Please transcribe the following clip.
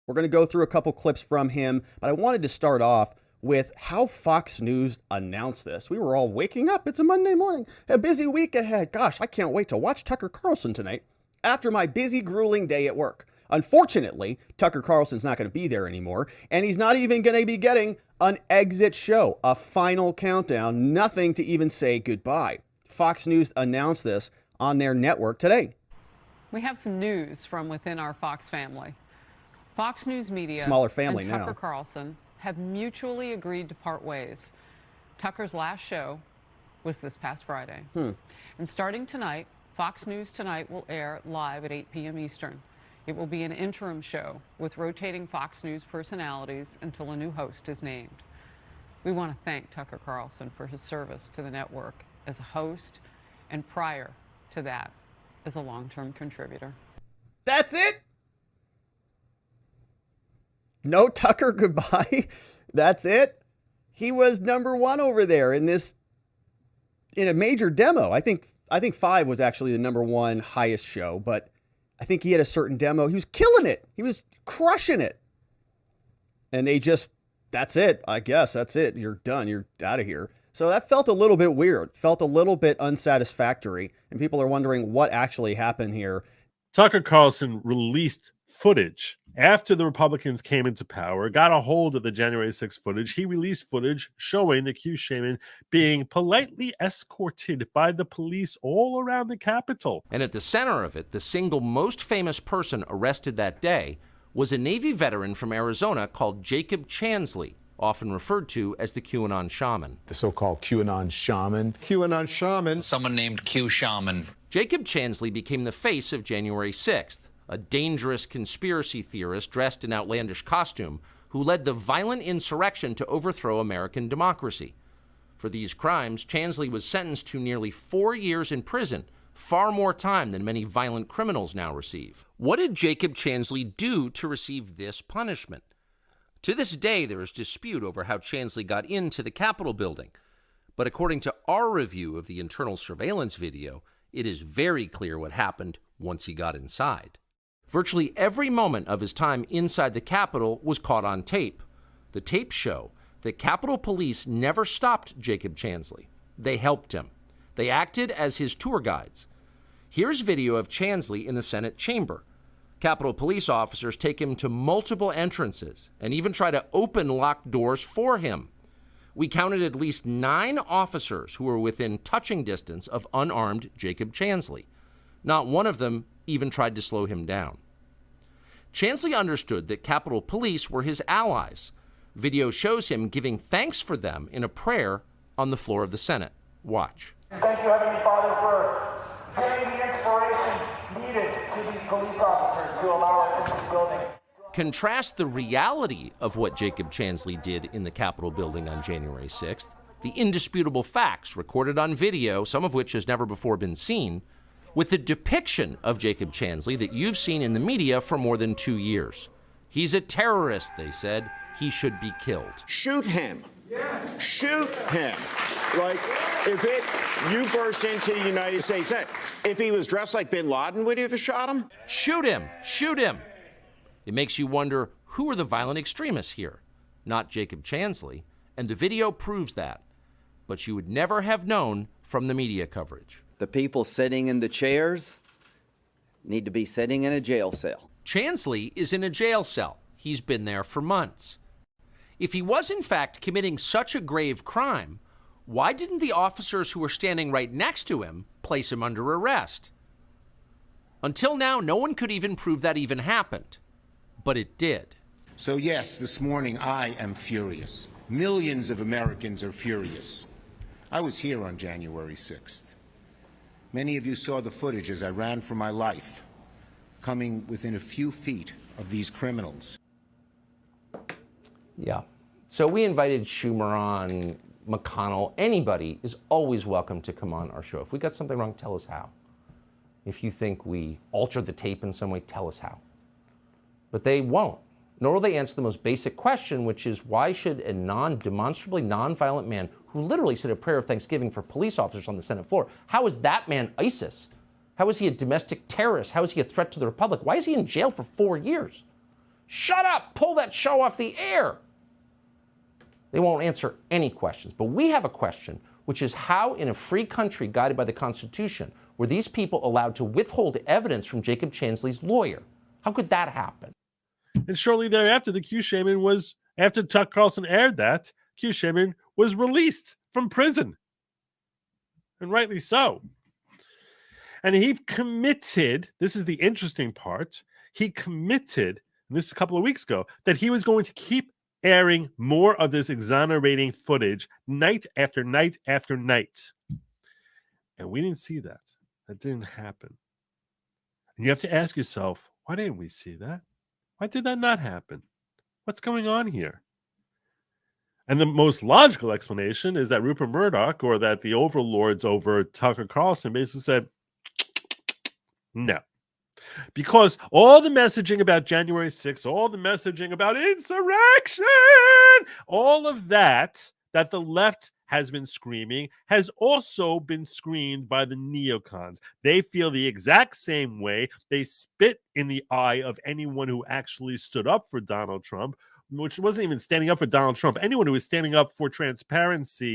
We're going to go through a couple clips from him, but I wanted to start off with how Fox News announced this. We were all waking up. It's a Monday morning, a busy week ahead. Gosh, I can't wait to watch Tucker Carlson tonight after my busy, grueling day at work. Unfortunately, Tucker Carlson's not going to be there anymore, and he's not even going to be getting an exit show, a final countdown, nothing to even say goodbye. Fox News announced this on their network today. We have some news from within our Fox family. Fox News Media Smaller family and now. Tucker Carlson have mutually agreed to part ways. Tucker's last show was this past Friday. And starting tonight, Fox News Tonight will air live at 8 p.m. Eastern. It will be an interim show with rotating Fox News personalities until a new host is named. We want to thank Tucker Carlson for his service to the network as a host and prior to that as a long-term contributor. That's it? No Tucker goodbye? That's it? He was number one over there in a major demo. I think 5 was actually the number one highest show, but I think he had a certain demo. He was killing it. He was crushing it. And that's it. I guess that's it. You're done. You're out of here. So that felt a little bit weird, felt a little bit unsatisfactory. And people are wondering what actually happened here. Tucker Carlson released footage after the Republicans came into power, got a hold of the January 6th footage. He released footage showing the Q shaman being politely escorted by the police all around the Capitol. And at the center of it, the single most famous person arrested that day was a Navy veteran from Arizona called Jacob Chansley, often referred to as the QAnon shaman. The so-called QAnon shaman. QAnon shaman. Someone named Q Shaman. Jacob Chansley became the face of January 6th, a dangerous conspiracy theorist dressed in outlandish costume who led the violent insurrection to overthrow American democracy. For these crimes, Chansley was sentenced to nearly 4 years in prison, far more time than many violent criminals now receive. What did Jacob Chansley do to receive this punishment? To this day, there is dispute over how Chansley got into the Capitol building. But according to our review of the internal surveillance video, it is very clear what happened once he got inside. Virtually every moment of his time inside the Capitol was caught on tape. The tapes show that Capitol Police never stopped Jacob Chansley. They helped him. They acted as his tour guides. Here's video of Chansley in the Senate chamber. Capitol Police officers take him to multiple entrances and even try to open locked doors for him. We counted at least 9 officers who were within touching distance of unarmed Jacob Chansley. Not one of them even tried to slow him down. Chansley understood that Capitol Police were his allies. Video shows him giving thanks for them in a prayer on the floor of the Senate. Watch. Thank you, Heavenly Father, for giving the inspiration needed to these police officers to allow us in this building. Contrast the reality of what Jacob Chansley did in the Capitol building on January 6th, the indisputable facts recorded on video, some of which has never before been seen, with the depiction of Jacob Chansley that you've seen in the media for more than 2 years. He's a terrorist, they said. He should be killed. Shoot him. Shoot him. Like, you burst into the United States, if he was dressed like bin Laden, would you have shot him? Shoot him. Shoot him. It makes you wonder, who are the violent extremists here? Not Jacob Chansley, and the video proves that. But you would never have known from the media coverage. The people sitting in the chairs need to be sitting in a jail cell. Chansley is in a jail cell. He's been there for months. If he was in fact committing such a grave crime, why didn't the officers who were standing right next to him place him under arrest? Until now, no one could even prove that even happened. But it did. So yes, this morning I am furious. Millions of Americans are furious. I was here on January 6th. Many of you saw the footage as I ran for my life, coming within a few feet of these criminals. Yeah. So we invited Schumer on, McConnell. Anybody is always welcome to come on our show. If we got something wrong, tell us how. If you think we altered the tape in some way, tell us how. But they won't. Nor will they answer the most basic question, which is why should a demonstrably nonviolent man who literally said a prayer of thanksgiving for police officers on the Senate floor, how is that man ISIS? How is he a domestic terrorist? How is he a threat to the Republic? Why is he in jail for 4 years? Shut up! Pull that show off the air! They won't answer any questions. But we have a question, which is how, in a free country guided by the Constitution, were these people allowed to withhold evidence from Jacob Chansley's lawyer? How could that happen? And shortly thereafter, the Q Shaman was, after Tucker Carlson aired that, Q Shaman was released from prison. And rightly so. And he committed, this is the interesting part, he committed, and this is a couple of weeks ago, that he was going to keep airing more of this exonerating footage night after night after night. And we didn't see that. That didn't happen. And you have to ask yourself, why didn't we see that? Why did that not happen? What's going on here? And the most logical explanation is that Rupert Murdoch, or that the overlords over Tucker Carlson, basically said, no. Because all the messaging about January 6th, all the messaging about insurrection, all of that the left has been screaming has also been screamed by the neocons. They feel the exact same way. They spit in the eye of anyone who actually stood up for Donald Trump, which wasn't even standing up for Donald Trump. Anyone who was standing up for transparency